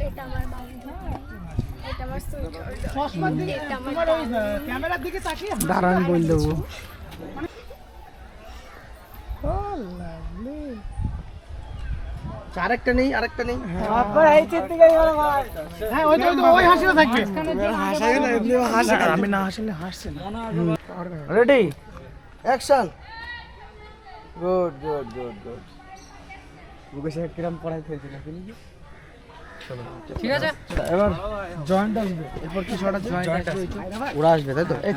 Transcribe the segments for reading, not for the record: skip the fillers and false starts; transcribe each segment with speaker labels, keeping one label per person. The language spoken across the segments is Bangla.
Speaker 1: এটা আমার বাবু, এটা আমার
Speaker 2: ক্যামেরার দিকে তাকিয়ে
Speaker 3: দাঁড়ান বল দেবো।
Speaker 2: আরেকটা নেই, আরেকটা নেই।
Speaker 3: হ্যাঁ ওই হাসিটা থাকবে। আমি না হাসলে হাসছে না।
Speaker 2: Ready, action. Good good good good. Mukesh কিরম পড়াই ফেলছিল নাকি?
Speaker 3: ঠিক আছে, এবার জয়েন্ট আসবে। এরপর কি শট আছে? জয়েন্ট আসবে,
Speaker 2: ওরা আসবে তাই তো? এই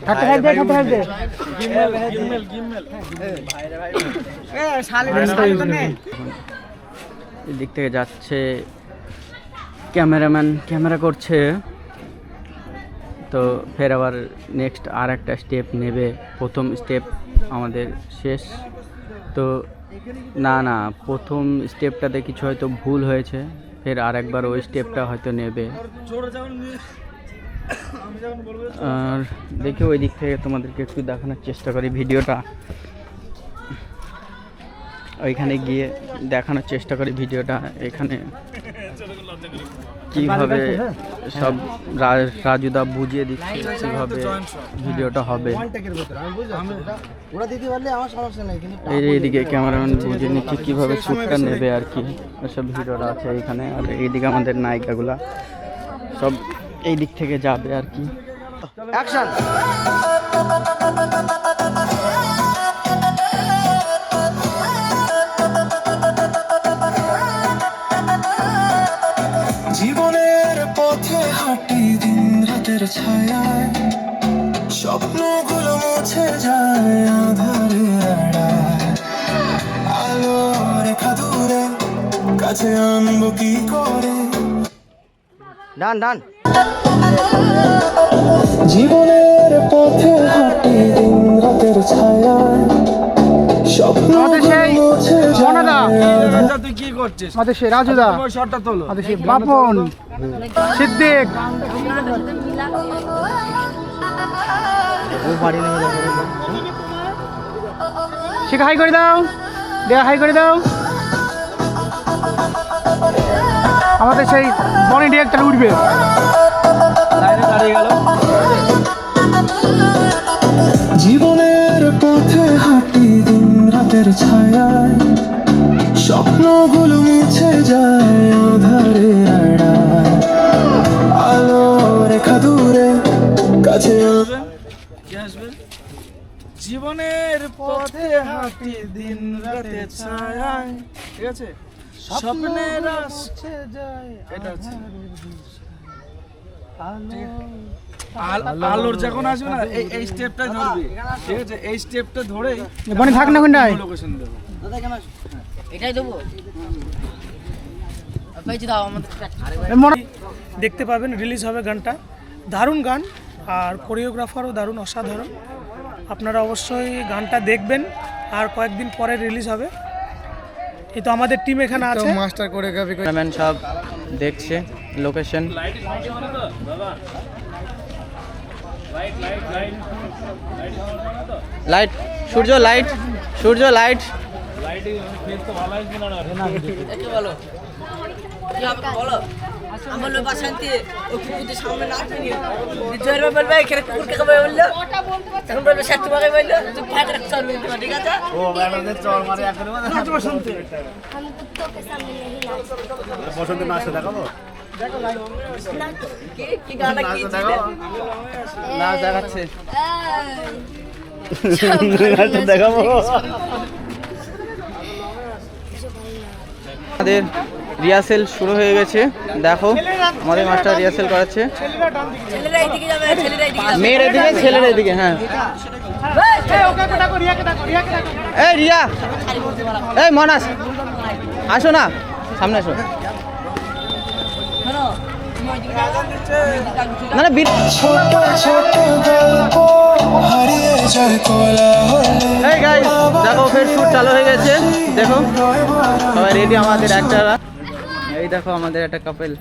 Speaker 3: হাতে হাত দে, হাতে হাত দে।
Speaker 2: গিমেল ভাইরে ভাই।
Speaker 3: এ শালি তো নে।
Speaker 4: এই দিক থেকে যাচ্ছে ক্যামেরাম্যান, ক্যামেরা করছে। তো ফের আবার নেক্সট আর একটা স্টেপ নেবে। প্রথম স্টেপ আমাদের শেষ। তো না প্রথম স্টেপটাতে কিছু হয়তো ভুল হয়েছে, ফের আরেকবার ওই স্টেপটা হয়তো নেবে। আর দেখি ওই দিক থেকে তোমাদেরকে একটু দেখানোর চেষ্টা করি ভিডিওটা। ওইখানে গিয়ে দেখানোর চেষ্টা করি ভিডিওটা। এখানে কিভাবে সব রাজুদা বুঝিয়ে দিচ্ছে কিভাবে ভিডিওটা হবে।
Speaker 2: ওরা দিতে পারলে আমার সমস্যা নেই, কিন্তু
Speaker 4: এইদিকে ক্যামেরাম্যান বুঝিয়ে নিচ্ছে কিভাবে শ্যুটটা নেবে আর কি, সব ভিডিওটা আছে এইখানে। আর এইদিকে আমাদের নায়িকাগুলা সব এই দিক থেকে যাবে আর কি।
Speaker 2: অ্যাকশন।
Speaker 5: জীবনের পথে হাঁটি দিন রাতের ছায়ায়, স্বপ্নগুলো মুছে যায় আধারের আড়ায়। আলো রেখা দূরে, কাছে আনবো কি করে?
Speaker 2: ডান ডান।
Speaker 5: জীবনের পথে হাঁটি দিন রাতের ছায়ায়,
Speaker 3: আমাদের সেই মনাদা,
Speaker 2: তুই কি করছিস?
Speaker 3: আমাদের সেই রাজুদা,
Speaker 2: তোমার শটটা তোলো।
Speaker 3: আমাদের সেই বাপন, সিদ্দিক।
Speaker 2: ও বাড়ি নেমে যাবে।
Speaker 3: শিখা হাই করে দাও, দেয়া হাই করে দাও। আমাদের সেই বনি ডিরেক্টর উঠবে।
Speaker 2: লাইনে দাঁড়িয়ে গেল।
Speaker 5: জীবনের পথে হাঁটি দিন রাতের ছায়ায়, স্বপ্নগুলো মুছে যায় আধারে আড়ায়। আলো রেখা দূরে, কাছে
Speaker 2: জীবনের পথে হাঁটি দিন রাতে ছায়ায়, ঠিক আছে? স্বপ্নের আসছে যায়। এটা হচ্ছে আলোর যখন আসবে না, এই স্টেপটা ধরবি, ঠিক আছে? এই স্টেপটা ধরেই
Speaker 3: বনি থাক না কোনটায়
Speaker 2: লোকেশন দেবো।
Speaker 6: এটাই দেবো।
Speaker 3: দেখতে পাবেন, রিলিজ হবে গানটা। দারুণ গান, আর কোরিওগ্রাফারও দারুণ, অসাধারণ। আপনারা অবশ্যই গানটা দেখবেন। আর কয়েকদিন পরে রিলিজ হবে। এই তো আমাদের টিম এখানে আছে।
Speaker 2: মাস্টার কোরিওগ্রাফি
Speaker 4: ক্যামেরাম্যান সব দেখছে লোকেশন। লাইট, সূর্য লাইট, সূর্য লাইট।
Speaker 6: বলো কি হবে বলো। আমার লোক বাসান্তি ও কুকুরদের সামনে না আসেনি। জয়ের বলবে এখানে কুকুর কে খাবে বললো, তখন বলবে সাথে বাগাই বললো তুই ফাঁক রাখ চল বলতে, ঠিক আছে?
Speaker 2: ও ম্যাডামদের চড় মারে এখন নাচ বসন্তে।
Speaker 1: हम कुत्तों के सामने नहीं नाचते।
Speaker 2: বসন্তে নাচতে দেখাবো?
Speaker 6: কি গানা কি
Speaker 2: নাচ দেখাচ্ছে।
Speaker 1: नाचते
Speaker 2: দেখাবো।
Speaker 4: আমাদের রিহার্সেল শুরু হয়ে গেছে। দেখো আমাদের মাস্টার রিহার্সেল করাচ্ছে।
Speaker 6: ছেলেরা এইদিকে যাবে, ছেলেরা এইদিকে যাবে।
Speaker 4: মেয়ের এদিকে, ছেলের এদিকে। হ্যাঁ, এই রিয়া, এই মনাস, আসো না, সামনে আসো। না না,
Speaker 5: ছোট ছোট গল্প হারিয়ে যায় কোলাহলে।
Speaker 4: এই গাইস দেখো ফের শুট চালু হয়ে গেছে। দেখো সবাই রেডি আমাদের অ্যাক্টররা। এই দেখো আমাদের একটা কাপল।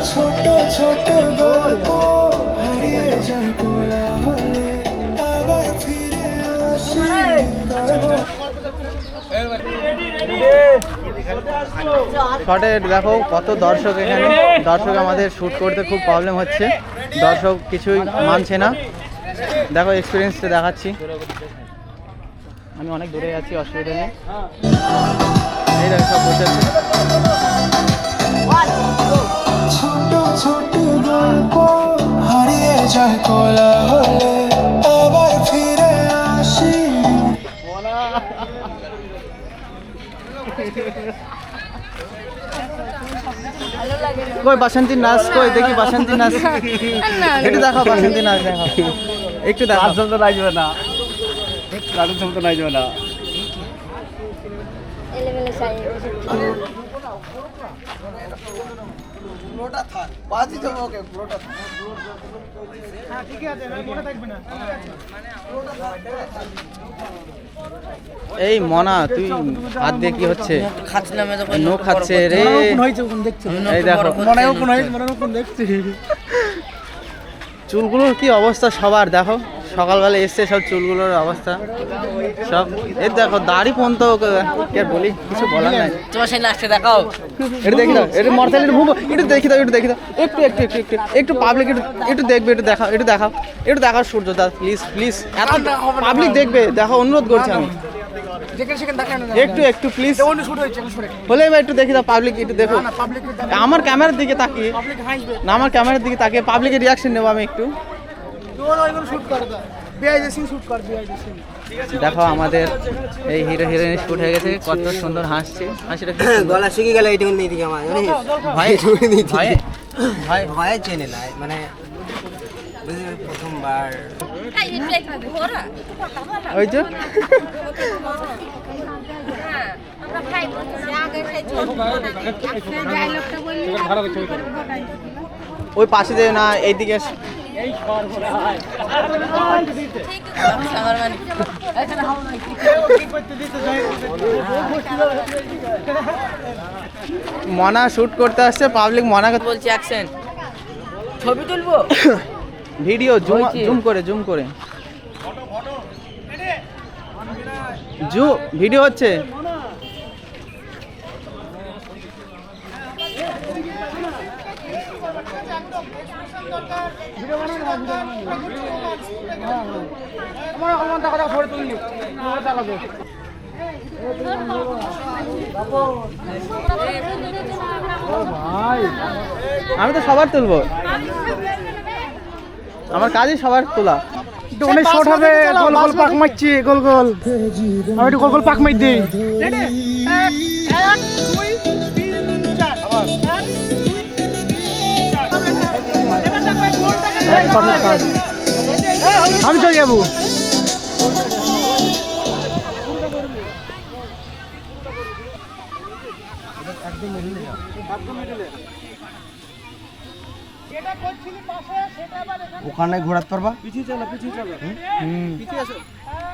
Speaker 5: ছোট ছোট গল্প হারিয়ে যায় কোলাহলে, আবার ফিরে
Speaker 4: শটে দেখো কত দর্শক এখানে, দর্শক আমাদের শ্যুট করতে খুব প্রবলেম হচ্ছে, দর্শক কিছুই মানছে না। দেখো এক্সপিরিয়েন্সটা দেখাচ্ছি, আমি অনেক দূরে আছি, অসুবিধা নেই। এই দেখো সব বসে আছে।
Speaker 5: ছোট ছোট গল্প হারিয়ে যায় কোলাহলে, আবার ফিরে আসি।
Speaker 4: কই বাসন্তী নাচ, কই দেখি বাসন্তী নাচ, একটু দেখাও বাসন্তী নাচ, দেখাও একটু দেখাও।
Speaker 2: তো নাচবে না, রাজের তো নাচবে না।
Speaker 1: এলেবেলে চাই
Speaker 4: এই মনা তুই হাত দিয়ে কি হচ্ছে?
Speaker 6: খাচ্ছি না আমি তো
Speaker 4: নো খাচ্ছে রে, এই দেখো চুলগুলোর কি অবস্থা সবার, দেখো সকালবেলা এসছে সব চুলগুলোর অবস্থা সব, এই দেখো দাড়ি পর্যন্ত কে বলি, কিছু বলার নাই।
Speaker 6: তোমার সেই লাস্টে দেখাও।
Speaker 4: এটা দেখি দাও, এটা মর্টালিটি ভুবো, একটু দেখি দাও, একটু দেখি দাও, একটু একটু একটু একটু একটু পাবলিক একটু দেখবে, একটু দেখাও, একটু দেখাও, একটু দেখাও সূর্য দা প্লিজ প্লিজ, এত পাবলিক দেখবে, দেখো অনুরোধ করছি আমি, একটু একটু প্লিজ হলে এবার একটু দেখি দাও, পাবলিক একটু দেখো, আমার ক্যামেরার দিকে তাকিয়ে, না আমার ক্যামেরার দিকে তাকিয়ে পাবলিকের রিয়াকশন নেবো আমি একটু। দেখো আমাদের এই হিরো হিরোইন শুট হয়ে গেছে, কত সুন্দর হাসছে, হাসিটা
Speaker 7: গলা শিখে গেল এইটুকু নিয়ে দিকে আমার
Speaker 4: ভাই ভাই ভাই
Speaker 7: ভয়ে চেনে না মানে প্রথমবার
Speaker 4: ওই যে
Speaker 1: আমরা খাই বলছি আগে ডায়লগটা বললি
Speaker 4: ওই পাশে দিয়ে না এইদিকে মনা শুট করতে আসছে, পাবলিক মনাকে
Speaker 6: বলছি অ্যাকশন, ছবি তুলবো,
Speaker 4: ভিডিও জুম করে ভিডিও হচ্ছে। আমি তো সবার তুলবো, আমার কাজই সবার তোলা।
Speaker 3: অনেক শর্ট হবে, গোল গোল পাক মারছি, গোল গোল আমি একটু গোল গোল পাক মার দিই। আমি চলে যাবো।
Speaker 7: ওখানে ঘোরাতে পারবা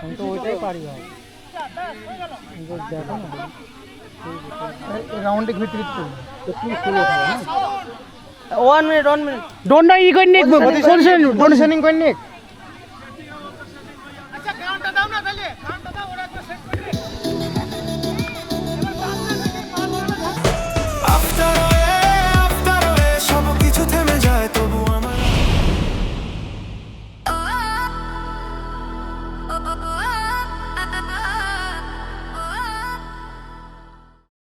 Speaker 3: আমি তো ওইটাই পারি ভাই, রাউন্ডে ভিতরে তো
Speaker 6: ওয়ান মিনিট
Speaker 3: ডোন্ট ই কই নিক ডোনেশন করে নিক